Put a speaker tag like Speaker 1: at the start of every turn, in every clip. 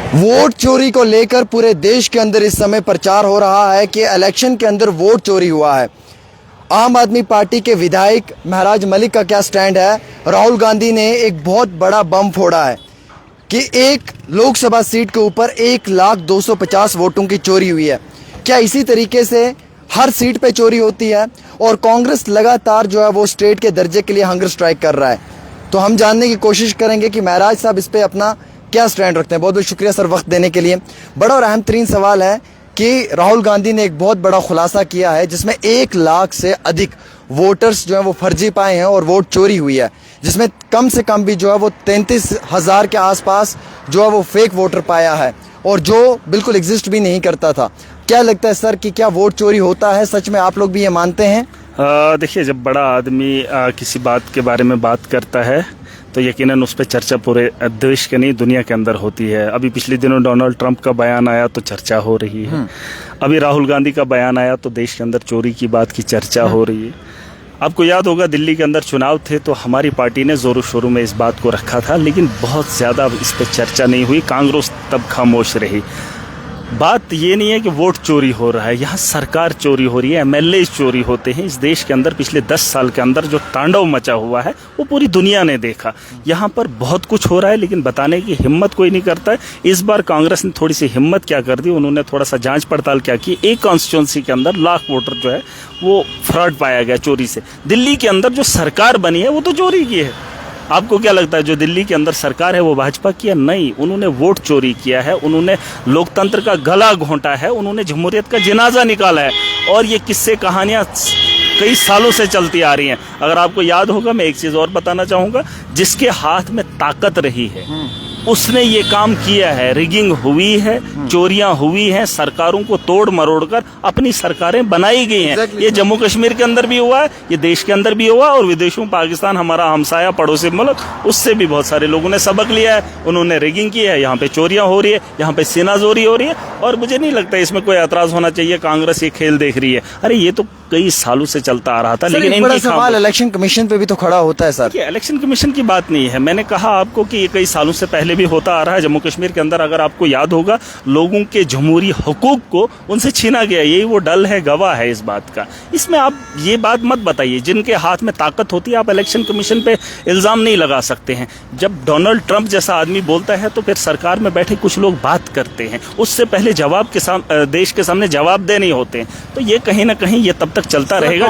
Speaker 1: Vote चोरी को लेकर पूरे देश के अंदर इस समय प्रचार हो रहा है कि इलेक्शन के अंदर वोट चोरी हुआ है। आम आदमी पार्टी के विधायक महराज मलिक का क्या स्टैंड है? राहुल गांधी ने एक बहुत बड़ा बम फोड़ा है कि एक लोकसभा सीट के ऊपर 1,250,000 वोटों की चोरी हुई है। क्या इसी तरीके से हर सीट पे चोरी होती है? और कांग्रेस लगातार जो है वो स्टेट के दर्जे के लिए हंगर स्ट्राइक कर रहा है। तो हम जानने की कोशिश करेंगे कि महराज साहब इस पे अपना क्या स्टैंड रखते हैं। बहुत बहुत शुक्रिया सर वक्त देने के लिए। बड़ा और अहम तरीन सवाल है कि राहुल गांधी ने एक बहुत बड़ा खुलासा किया है जिसमें 1 लाख से अधिक वोटर्स जो है वो फर्जी पाए हैं और वोट चोरी हुई है, जिसमें कम से कम भी जो है वो 33,000 के आसपास जो है वो फेक वोटर पाया है और जो बिल्कुल एग्जिस्ट भी नहीं करता था। क्या लगता है सर कि क्या वोट चोरी होता है? सच में आप लोग भी ये मानते हैं?
Speaker 2: देखिए, जब बड़ा आदमी किसी बात के बारे में बात करता है तो यकीनन उस पर चर्चा पूरे देश के नहीं दुनिया के अंदर होती है। अभी पिछले दिनों डोनाल्ड ट्रंप का बयान आया तो चर्चा हो रही है। अभी राहुल गांधी का बयान आया तो देश के अंदर चोरी की बात की चर्चा हो रही है। आपको याद होगा दिल्ली के अंदर चुनाव थे तो हमारी पार्टी ने जोरों शोरों में इस बात को रखा था, लेकिन बहुत ज़्यादा इस पर चर्चा नहीं हुई। कांग्रेस तब खामोश रही। बात ये नहीं है कि वोट चोरी हो रहा है, यहाँ सरकार चोरी हो रही है, एमएलए चोरी होते हैं। इस देश के अंदर पिछले 10 साल के अंदर जो तांडव मचा हुआ है वो पूरी दुनिया ने देखा। यहाँ पर बहुत कुछ हो रहा है लेकिन बताने की हिम्मत कोई नहीं करता है। इस बार कांग्रेस ने थोड़ी सी हिम्मत क्या कर दी, उन्होंने थोड़ा सा जांच पड़ताल क्या की। एक कॉन्स्टिट्यूंसी के अंदर लाख वोटर जो है वो फ्रॉड पाया गया चोरी से। दिल्ली के अंदर जो सरकार बनी है वो तो चोरी की है। आपको क्या लगता है जो दिल्ली के अंदर सरकार है वो भाजपा की है? नहीं, उन्होंने वोट चोरी किया है, उन्होंने लोकतंत्र का गला घोंटा है, उन्होंने जमहूरियत का जनाजा निकाला है। और ये किस्से कहानियां कई सालों से चलती आ रही हैं। अगर आपको याद होगा, मैं एक चीज़ और बताना चाहूँगा, जिसके हाथ में ताकत रही है उसने ये काम किया है। रिगिंग हुई है, चोरियां हुई हैं, सरकारों को तोड़ मरोड़ कर अपनी सरकारें बनाई गई हैं। ये जम्मू कश्मीर के अंदर भी हुआ है, ये देश के अंदर भी हुआ, और विदेशों पाकिस्तान हमारा हमसाया पड़ोसी मुल्क, उससे भी बहुत सारे लोगों ने सबक लिया है। उन्होंने रिगिंग की है, यहाँ पे चोरियां हो रही है, यहाँ पे सीनाजोरी हो रही है। और मुझे नहीं लगता इसमें कोई एतराज होना चाहिए। कांग्रेस ये खेल देख रही है। अरे ये तो कई सालों से चलता आ रहा था। लेकिन
Speaker 1: एक बड़ा सवाल इलेक्शन कमीशन पे भी तो खड़ा होता है सर।
Speaker 2: इलेक्शन कमीशन की बात नहीं है, मैंने कहा आपको कि ये कई सालों से पहले भी होता आ रहा है। जम्मू कश्मीर के अंदर अगर आपको याद होगा, लोगों के जमहूरी हुकूक को उनसे छीना गया। यही वो डल है, गवाह है इस बात का। इसमें आप ये बात मत बताइए। जिनके हाथ में ताकत होती है आप इलेक्शन कमीशन पे इल्जाम नहीं लगा सकते हैं। जब डोनाल्ड ट्रंप जैसा आदमी बोलता है तो फिर सरकार में बैठे कुछ लोग बात करते हैं, उससे पहले जवाब के देश के सामने जवाब देने होते हैं। तो ये कहीं ना कहीं ये तब तक चलता रहेगा।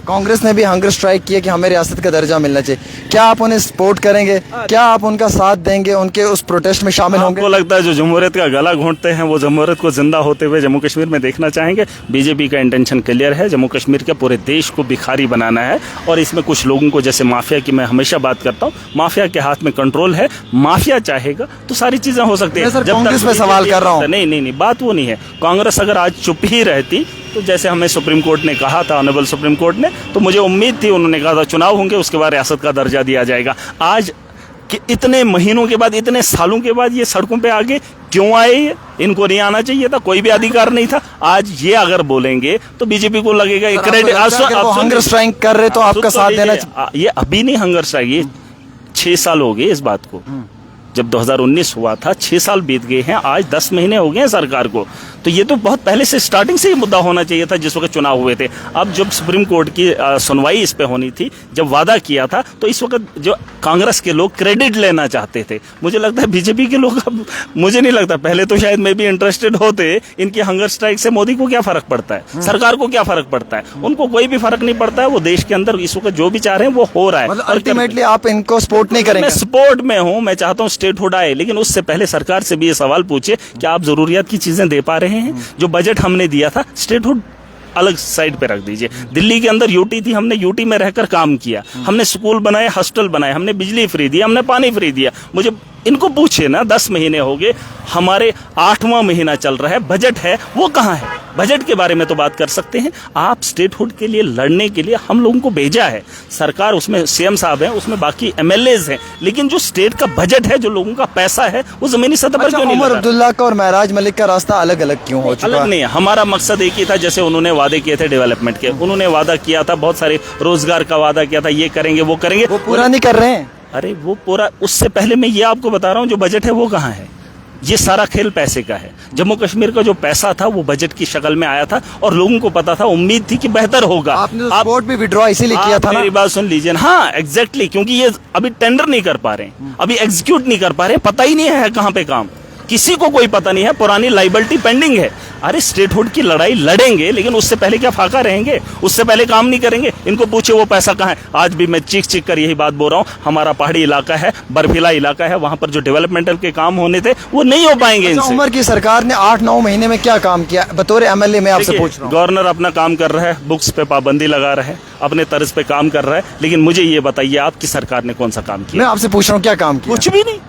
Speaker 1: कांग्रेस ने भी हंगर स्ट्राइक किया कि हमें रियासत का दर्जा मिलना चाहिए। क्या आप उन्हें सपोर्ट करेंगे? क्या आप उनका साथ देंगे? उनके उस प्रोटेस्ट में शामिल होंगे?
Speaker 2: आपको लगता है जो जमहूरियत का गला घोंटते हैं वो जमहूरियत को जिंदा होते हुए जम्मू कश्मीर में देखना चाहेंगे? बीजेपी का इंटेंशन क्लियर है, जम्मू कश्मीर के पूरे देश को भिखारी बनाना है। और इसमें कुछ लोगों को, जैसे माफिया की मैं हमेशा बात करता हूँ, माफिया के हाथ में कंट्रोल है। माफिया चाहेगा तो सारी चीजें हो सकती है।
Speaker 1: जब कांग्रेस पे सवाल कर रहा हूँ।
Speaker 2: नहीं, बात वो नहीं है। कांग्रेस अगर आज चुप ही रहती तो जैसे हमें सुप्रीम कोर्ट ने कहा था, ऑनरेबल सुप्रीम कोर्ट ने, तो मुझे उम्मीद थी, उन्होंने कहा था चुनाव होंगे उसके बाद रियासत का दर्जा दिया जाएगा। आज कि इतने महीनों के बाद, इतने सालों के बाद ये सड़कों पे आगे क्यों आए? इनको नहीं आना चाहिए था, कोई भी अधिकार नहीं था। आज ये अगर बोलेंगे तो बीजेपी को लगेगा क्रेडिट।
Speaker 1: हंगर स्ट्राइक कर रहे तो आपका साथ देना चाहिए।
Speaker 2: ये अभी नहीं हंगर स्ट्राइक, ये 6 साल हो गए इस बात को। जब 2019 हुआ था, 6 साल बीत गए हैं, आज 10 महीने हो गए हैं सरकार को। तो ये तो बहुत पहले से, स्टार्टिंग से ही मुद्दा होना चाहिए था जिस वक्त चुनाव हुए थे। अब जब सुप्रीम कोर्ट की सुनवाई इस पे होनी थी, जब वादा किया था, तो इस वक्त जो कांग्रेस के लोग क्रेडिट लेना चाहते थे। मुझे लगता है बीजेपी के लोग, अब मुझे नहीं लगता, पहले तो शायद मैं भी इंटरेस्टेड होते। इनकी हंगर स्ट्राइक से मोदी को क्या फर्क पड़ता है, सरकार को क्या फर्क पड़ता है? उनको कोई भी फर्क नहीं पड़ता है। वो देश के अंदर इस वक्त जो भी चाह रहे हैं वो हो रहा है।
Speaker 1: मतलब अल्टीमेटली आप इनको सपोर्ट नहीं करेंगे?
Speaker 2: मैं सपोर्ट में हूँ, मैं चाहता हूँ स्टेटहुड आए, लेकिन उससे पहले सरकार से भी ये सवाल पूछे कि आप जरूरियात की चीजें दे पा रहे हैं? जो बजट हमने दिया था, स्टेटहुड अलग साइड पे रख दीजिए। दिल्ली के अंदर यूटी थी, हमने यूटी में रहकर काम किया, हमने स्कूल बनाए, हॉस्टल बनाए, हमने बिजली फ्री दी, हमने पानी फ्री दिया। मुझे इनको पूछे ना, 10 महीने हो गए, हमारे 8वां महीना चल रहा है, बजट है, वो कहाँ है? बजट के बारे में तो बात कर सकते हैं। आप स्टेटहुड के लिए लड़ने के लिए हम लोगों को भेजा है, सरकार उसमें सीएम साहब हैं, उसमें बाकी एमएलएज हैं, लेकिन जो स्टेट का बजट है, जो लोगों का पैसा है, वो जमीनी सतह पर क्यों नहीं?
Speaker 1: उमर अब्दुल्ला का और महराज मलिक का रास्ता अलग अलग क्यों हो चुका?
Speaker 2: अलग नहीं है, हमारा मकसद एक ही था। जैसे उन्होंने वादे किए थे डेवलपमेंट के, उन्होंने वादा किया था, बहुत सारे रोजगार का वादा किया था, ये करेंगे वो करेंगे,
Speaker 1: वो पूरा नहीं कर रहे हैं।
Speaker 2: अरे वो पूरा, उससे पहले मैं ये आपको बता रहा हूँ, जो बजट है वो कहाँ है? ये सारा खेल पैसे का है। जम्मू कश्मीर का जो पैसा था वो बजट की शक्ल में आया था और लोगों को पता था, उम्मीद थी कि बेहतर होगा।
Speaker 1: आपने तो सपोर्ट भी विड्रॉ इसीलिए किया था ना?
Speaker 2: मेरी बात सुन लीजिए। हाँ एग्जैक्टली, क्योंकि ये अभी टेंडर नहीं कर पा रहे हैं, अभी एग्जीक्यूट नहीं कर पा रहे, पता ही नहीं है कहाँ पे काम, किसी को कोई पता नहीं है, पुरानी लाइबिलिटी पेंडिंग है। अरे स्टेटहुड की लड़ाई लड़ेंगे, लेकिन उससे पहले क्या फाका रहेंगे? उससे पहले काम नहीं करेंगे? इनको पूछे वो पैसा कहाँ है। आज भी मैं चीख चीख कर यही बात बोल रहा हूँ, हमारा पहाड़ी इलाका है, बर्फीला इलाका है, वहां पर जो डेवलपमेंटल के काम होने थे वो नहीं हो पाएंगे इनसे।
Speaker 1: उमर की सरकार ने 8-9 महीने में क्या काम किया? बतौर एमएलए मैं आपसे पूछ रहा हूँ।
Speaker 2: गवर्नर अपना काम कर रहा है, बुक्स पे पाबंदी लगा रहा है, अपने तर्ज पे काम कर रहा है, लेकिन मुझे ये बताइए आपकी सरकार ने कौन सा काम किया?
Speaker 1: मैं आपसे पूछ रहा हूँ क्या काम किया?
Speaker 2: कुछ भी नहीं।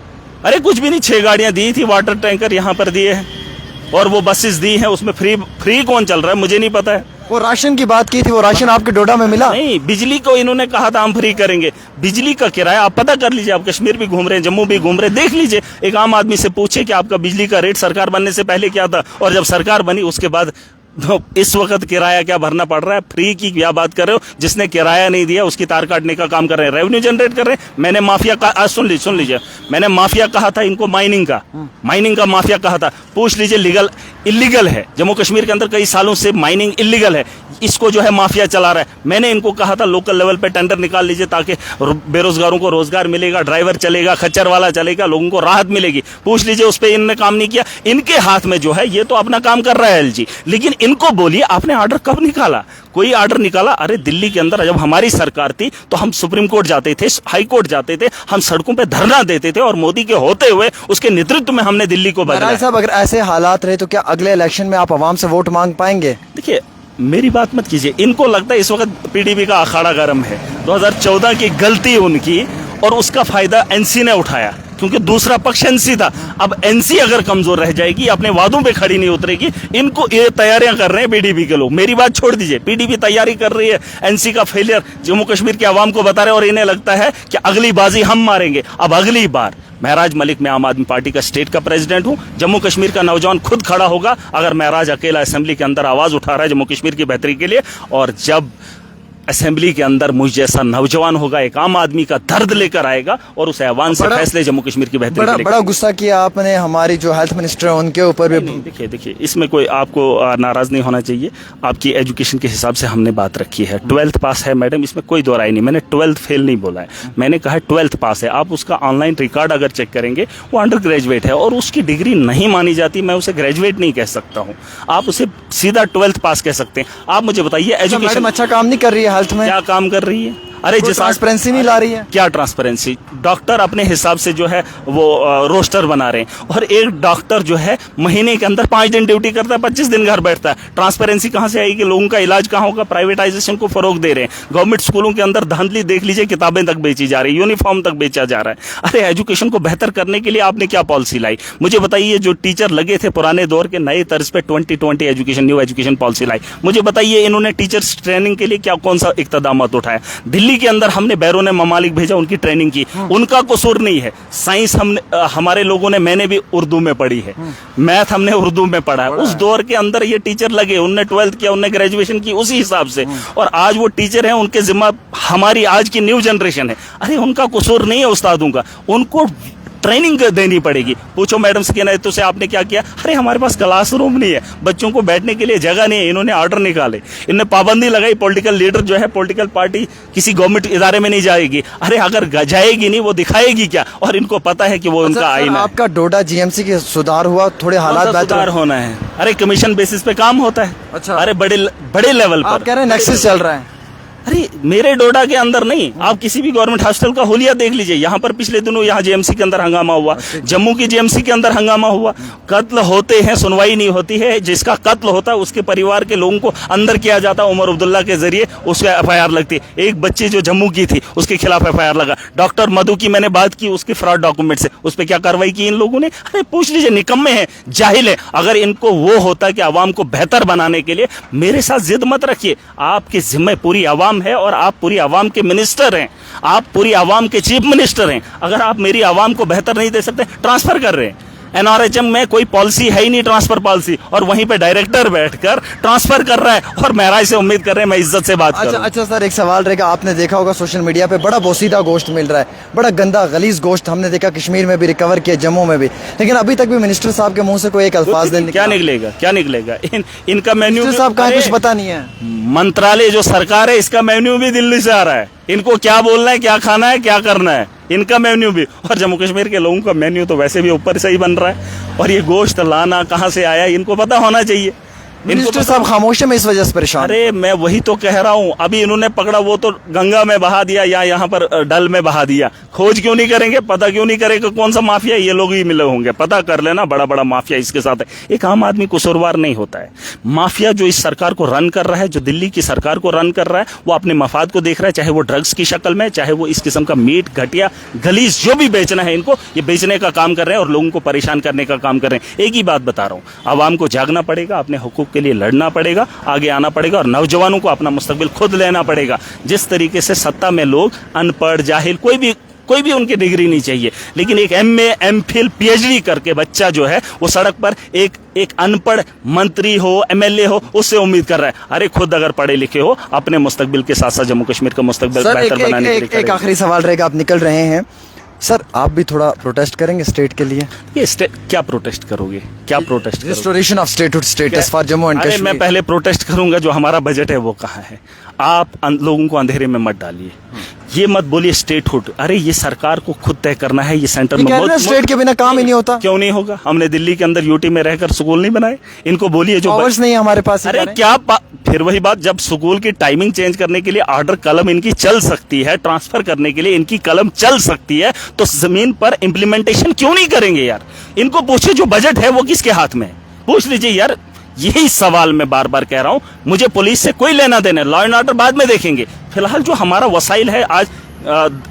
Speaker 2: अरे कुछ भी नहीं। 6 गाड़ियां दी थी, वाटर टैंकर यहाँ पर दिए हैं, और वो बसेस दी हैं, उसमें फ्री कौन चल रहा है मुझे नहीं पता है।
Speaker 1: वो राशन की बात की थी, वो राशन आपके डोडा में मिला?
Speaker 2: नहीं, बिजली को इन्होंने कहा था हम फ्री करेंगे। बिजली का किराया आप पता कर लीजिए, आप कश्मीर भी घूम रहे हैं, जम्मू भी घूम रहे हैं, देख लीजिए, एक आम आदमी से पूछे कि आपका बिजली का रेट सरकार बनने से पहले क्या था और जब सरकार बनी उसके बाद इस वक्त किराया क्या भरना पड़ रहा है। फ्री की क्या बात कर रहे हो? जिसने किराया नहीं दिया उसकी तार काटने का काम कर रहे हैं, रेवेन्यू जनरेट कर रहे हैं। मैंने माफिया का आज सुन लीजिए, मैंने माफिया कहा था इनको, माइनिंग का माफिया कहा था। पूछ लीजिए, लीगल इलीगल है जम्मू कश्मीर के अंदर, कई सालों से माइनिंग इलीगल है, इसको जो है माफिया चला रहा है। मैंने इनको कहा था लोकल लेवल पे टेंडर निकाल लीजिए ताकि बेरोजगारों को रोजगार मिलेगा, ड्राइवर चलेगा, खच्चर वाला चलेगा, लोगों को राहत मिलेगी। पूछ लीजिए, उस पर इन्होंने काम नहीं किया। इनके हाथ में जो है ये तो अपना काम कर रहा है एलजी, लेकिन इनको बोलिए आपने ऑर्डर कब निकाला? कोई ऑर्डर निकाला? अरे दिल्ली के अंदर जब हमारी सरकार थी तो हम सुप्रीम कोर्ट जाते थे, हाई कोर्ट जाते थे, हम सड़कों पे धरना देते थे, और मोदी के होते हुए उसके नेतृत्व में हमने दिल्ली को बदला।
Speaker 1: साहब अगर ऐसे हालात रहे तो क्या अगले इलेक्शन में आप आवाम से वोट मांग पाएंगे?
Speaker 2: देखिए मेरी बात मत कीजिए, इनको लगता है इस वक्त पीडीपी का अखाड़ा गर्म है। 2014 की गलती उनकी, और उसका फायदा एनसी ने उठाया, क्योंकि दूसरा पक्ष एनसी था। अब एनसी अगर कमजोर रह जाएगी, अपने वादों पे खड़ी नहीं उतरेगी, इनको ये तैयारियां कर रहे हैं पीडीपी के लोग। मेरी बात छोड़ दीजिए, पीडीपी तैयारी कर रही है एनसी का फेलियर जम्मू कश्मीर के आवाम को बता रहे हैं, और इन्हें लगता है कि अगली बाजी हम मारेंगे। अब अगली बार महराज मलिक, मैं आम आदमी पार्टी का स्टेट का प्रेसिडेंट हूं, जम्मू कश्मीर का नौजवान खुद खड़ा होगा अगर महराज अकेला असेंबली के अंदर आवाज उठा रहा है जम्मू कश्मीर की बेहतरी के लिए, और जब असेंबली के अंदर मुझ जैसा नौजवान होगा, एक आम आदमी का दर्द लेकर आएगा, और उस ऐवान से फैसले जम्मू कश्मीर की बेहतरी के लिए।
Speaker 1: बड़ा गुस्सा किया आपने हमारी जो हेल्थ मिनिस्टर है उनके ऊपर भी।
Speaker 2: देखिए इसमें कोई आपको नाराज नहीं होना चाहिए। आपकी एजुकेशन के हिसाब से हमने बात रखी है, 12th पास है मैडम, इसमें कोई दो राय नहीं। मैंने 12th फेल नहीं बोला है, मैंने कहा 12th पास है। आप उसका ऑनलाइन रिकॉर्ड अगर चेक करेंगे वो अंडर ग्रेजुएट है, और उसकी डिग्री नहीं मानी जाती, मैं उसे ग्रेजुएट नहीं कह सकता हूँ, आप उसे सीधा 12th पास कह सकते हैं। आप मुझे बताइए एजुकेशन
Speaker 1: अच्छा काम नहीं कर रही है हेल्थ में?
Speaker 2: क्या काम कर रही है? अरे जिस
Speaker 1: ट्रांसपेरेंसी नहीं ला रही है।
Speaker 2: क्या ट्रांसपेरेंसी? डॉक्टर अपने हिसाब से जो है वो रोस्टर बना रहे हैं, और एक डॉक्टर जो है महीने के अंदर 5 दिन ड्यूटी करता है, 25 दिन घर बैठता है। ट्रांसपेरेंसी कहां से आएगी? लोगों का इलाज कहां होगा? प्राइवेटाइजेशन को फरोग दे रहे हैं। गवर्नमेंट स्कूलों के अंदर धांधली देख लीजिए, किताबें तक बेची जा रही, यूनिफॉर्म तक बेचा जा रहा है। अरे एजुकेशन को बेहतर करने के लिए आपने क्या पॉलिसी लाई? मुझे बताइए। जो टीचर लगे थे पुराने दौर के, नए तर्ज पे 2020 एजुकेशन न्यू एजुकेशन पॉलिसी लाई, मुझे बताइए इन्होंने टीचर्स ट्रेनिंग के लिए क्या कौन सा इक़्तिदामात उठाया? दिल्ली के अंदर हमने बैरों ने ममालिक भेजा, उनकी ट्रेनिंग की, उनका कसूर नहीं है। साइंस हमने हमारे लोगों ने, मैंने भी उर्दू में पढ़ी है, मैथ हमने उर्दू में पढ़ा है। उस दौर के अंदर ये टीचर लगे, उनने 12th किया, उनने ग्रेजुएशन की उसी हिसाब से, और आज वो टीचर हैं, उनके जिम्मा हमारी आज की न्यू जनरेशन है। अरे उनका कसूर नहीं है उस्तादों का, उनको ट्रेनिंग देनी पड़ेगी। पूछो मैडम से कहना है तो से आपने क्या किया? अरे हमारे पास क्लासरूम नहीं है, बच्चों को बैठने के लिए जगह नहीं है, इन्होंने ऑर्डर निकाले, इन्होंने पाबंदी लगाई, पॉलिटिकल लीडर जो है, पॉलिटिकल पार्टी किसी गवर्नमेंट इदारे में नहीं जाएगी। अरे अगर जाएगी नहीं वो दिखाएगी क्या? और इनको पता है कि वो उनका आईना है।
Speaker 1: आपका डोडा जीएमसी के सुधार हुआ, थोड़े हालात
Speaker 2: बेहतर होना है। अरे कमीशन बेसिस पे काम होता है।
Speaker 1: अच्छा।
Speaker 2: अरे बड़े लेवल पर
Speaker 1: आप कह रहे हैं नेक्सस चल रहा है।
Speaker 2: अरे मेरे डोडा के अंदर नहीं, आप किसी भी गवर्नमेंट हॉस्टल का हुलिया देख लीजिए। यहाँ पर पिछले दिनों यहाँ जेएमसी के अंदर हंगामा हुआ, जम्मू की जेएमसी के अंदर हंगामा हुआ, कत्ल होते हैं, सुनवाई नहीं होती है। जिसका कत्ल होता है उसके परिवार के लोगों को अंदर किया जाता है, उमर अब्दुल्ला के जरिए उसका एफआईआर लगती है। एक बच्ची जो जम्मू की थी उसके खिलाफ एफआईआर लगा। डॉक्टर मधु की मैंने बात की, उसके फ्रॉड डॉक्यूमेंट से, उस पर क्या कार्रवाई की इन लोगों ने? अरे पूछ लीजिए, निकम्मे हैं, जाहिल है। अगर इनको वो होता कि आवाम को बेहतर बनाने के लिए, मेरे साथ जिद मत रखिए। आपके जिम्मे पूरी आवाम है, और आप पूरी आवाम के मिनिस्टर हैं, आप पूरी आवाम के चीफ मिनिस्टर हैं। अगर आप मेरी आवाम को बेहतर नहीं दे सकते, ट्रांसफर कर रहे हैं। एनआरएचएम में कोई पॉलिसी है ही नहीं, ट्रांसफर पॉलिसी, और वहीं पे डायरेक्टर बैठकर ट्रांसफर कर रहा है और महराज से उम्मीद कर रहे हैं मैं इज्जत से बात
Speaker 1: अच्छा
Speaker 2: करूं।
Speaker 1: अच्छा सर, एक सवाल रहेगा, आपने देखा होगा सोशल मीडिया पे बड़ा बोसीदा गोश्त मिल रहा है, बड़ा गंदा गलीज गोश्त हमने देखा कश्मीर में भी रिकवर किया, जम्मू में भी, लेकिन अभी तक भी मिनिस्टर साहब के मुंह से कोई एक अल्फाज नहीं
Speaker 2: क्या निकलेगा, क्या निकलेगा? इनका मेन्यू
Speaker 1: मिनिस्टर साहब का कुछ पता नहीं है।
Speaker 2: मंत्रालय जो सरकार है इसका मेन्यू भी दिल्ली से आ रहा है, इनको क्या बोलना है, क्या खाना है, क्या करना है, इनका मेन्यू भी। और जम्मू कश्मीर के लोगों का मेन्यू तो वैसे भी ऊपर से ही बन रहा है, और ये गोश्त लाना कहाँ से आया इनको पता होना चाहिए।
Speaker 1: मिनिस्टर साहब खामोश है, मैं इस वजह से परेशान।
Speaker 2: अरे मैं वही तो कह रहा हूँ, अभी इन्होंने पकड़ा वो तो गंगा में बहा दिया या यहाँ पर डल में बहा दिया, खोज क्यों नहीं करेंगे, पता क्यों नहीं करेंगे कौन सा माफिया, ये लोग ही मिले होंगे, पता कर लेना, बड़ा बड़ा माफिया इसके साथ है। एक आम आदमी कसूरवार नहीं होता है, माफिया जो इस सरकार को रन कर रहा है, जो दिल्ली की सरकार को रन कर रहा है, वो अपने मफाद को देख रहा है, चाहे वो ड्रग्स की शक्ल में, चाहे वो इस किस्म का मीट घटिया गलीज जो भी बेचना है इनको, ये बेचने का काम कर रहे हैं और लोगों को परेशान करने का काम कर रहे हैं। एक ही बात बता रहा हूँ, आवाम को जागना पड़ेगा, अपने हुकूक के लिए लड़ना पड़ेगा, आगे आना पड़ेगा, और नौजवानों को अपना मुस्तकबिल खुद लेना पड़ेगा। जिस तरीके से सत्ता में लोग अनपढ़ जाहिल कोई भी उनकी डिग्री नहीं चाहिए, लेकिन एक एमए एमफिल पीएचडी करके बच्चा जो है वो सड़क पर एक अनपढ़ मंत्री हो, एमएलए हो, उससे उम्मीद कर रहा है। अरे खुद अगर पढ़े लिखे हो, अपने मुस्तकबिल के साथ साथ जम्मू कश्मीर का मुस्तकबिल बेहतर बनाने के लिए।
Speaker 1: एक आखिरी सवाल रहेगा, आप निकल रहे हैं सर, आप भी थोड़ा प्रोटेस्ट करेंगे स्टेट के लिए?
Speaker 2: ये क्या प्रोटेस्ट करोगे, क्या प्रोटेस्ट करोगे?
Speaker 1: Restoration of statehood status for Jammu and Kashmir.
Speaker 2: मैं पहले प्रोटेस्ट करूंगा जो हमारा बजट है वो कहाँ है। आप लोगों को अंधेरे में मत डालिए, ये मत बोलिए स्टेटहुड, अरे ये सरकार को खुद तय करना है, ये सेंटर में
Speaker 1: स्टेट के बिना काम ही नहीं होता।
Speaker 2: क्यों नहीं होगा? हमने दिल्ली के अंदर यूटी में रहकर स्कूल नहीं बनाए, इनको बोलिए जो
Speaker 1: पावर्स नहीं है हमारे पास।
Speaker 2: अरे क्या फिर वही बात, जब स्कूल की टाइमिंग चेंज करने के लिए ऑर्डर कलम इनकी चल सकती है, ट्रांसफर करने के लिए इनकी कलम चल सकती है, तो जमीन पर इंप्लीमेंटेशन क्यों नहीं करेंगे यार? इनको पूछे जो बजट है वो किसके हाथ में है, पूछ लीजिए यार। यही सवाल मैं बार बार कह रहा हूं, मुझे पुलिस से कोई लेना देना, लॉ एंड ऑर्डर बाद में देखेंगे, फिलहाल जो हमारा वसाइल है। आज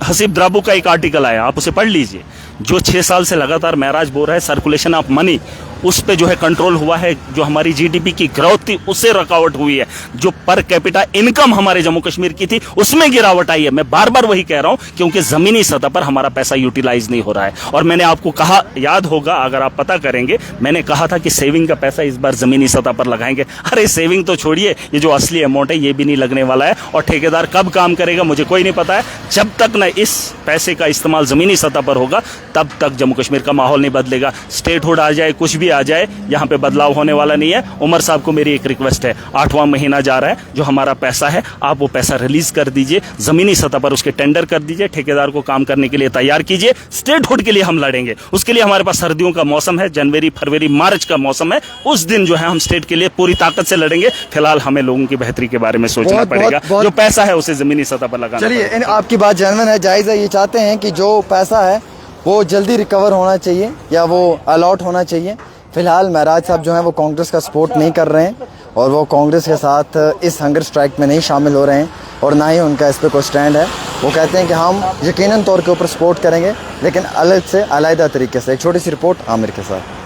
Speaker 2: हसीब द्राबू का एक आर्टिकल आया, आप उसे पढ़ लीजिए, जो 6 साल से लगातार महराज बोल रहा है सर्कुलेशन ऑफ मनी, उस पे जो है कंट्रोल हुआ है, जो हमारी जीडीपी की ग्रोथ थी उससे रुकावट हुई है, जो पर कैपिटा इनकम हमारे जम्मू कश्मीर की थी उसमें गिरावट आई है। मैं बार बार वही कह रहा हूं, क्योंकि जमीनी सतह पर हमारा पैसा यूटिलाइज नहीं हो रहा है। और मैंने आपको कहा, याद होगा अगर आप पता करेंगे, मैंने कहा था कि सेविंग का पैसा इस बार जमीनी सतह पर लगाएंगे। अरे सेविंग तो छोड़िए, ये जो असली अमाउंट है ये भी नहीं लगने वाला है, और ठेकेदार कब काम करेगा मुझे कोई नहीं पता है। जब तक न इस पैसे का इस्तेमाल जमीनी सतह पर होगा तब तक जम्मू कश्मीर का माहौल नहीं बदलेगा। स्टेटहुड आ जाए, कुछ भी आ जाए, यहाँ पे बदलाव होने वाला नहीं है। उमर साहब को मेरी एक रिक्वेस्ट है, 8वां महीना जा रहा है, जो हमारा पैसा है आप वो पैसा रिलीज कर दीजिए, जमीनी सतह पर उसके टेंडर कर दीजिए, ठेकेदार को काम करने के लिए तैयार कीजिए। स्टेटहुड के लिए हम लड़ेंगे, उसके लिए हमारे पास सर्दियों का मौसम है, जनवरी फरवरी मार्च का मौसम है, उस दिन जो है हम स्टेट के लिए पूरी ताकत से लड़ेंगे। फिलहाल हमें लोगों की बेहतरी के बारे में सोचना पड़ेगा, जो पैसा है उसे जमीनी सतह पर लगाना।
Speaker 1: चलिए, आपकी बात जेन्युइन है, जायज है। ये चाहते हैं कि जो पैसा है वो जल्दी रिकवर होना चाहिए या वो अलॉट होना चाहिए। फिलहाल महराज साहब जो हैं वो कांग्रेस का सपोर्ट नहीं कर रहे हैं, और वो कांग्रेस के साथ इस हंगर स्ट्राइक में नहीं शामिल हो रहे हैं, और ना ही उनका इस पर कोई स्टैंड है। वो कहते हैं कि हम यकीनन तौर के ऊपर सपोर्ट करेंगे, लेकिन अलग से अलग तरीके से। एक छोटी सी रिपोर्ट आमिर के साथ।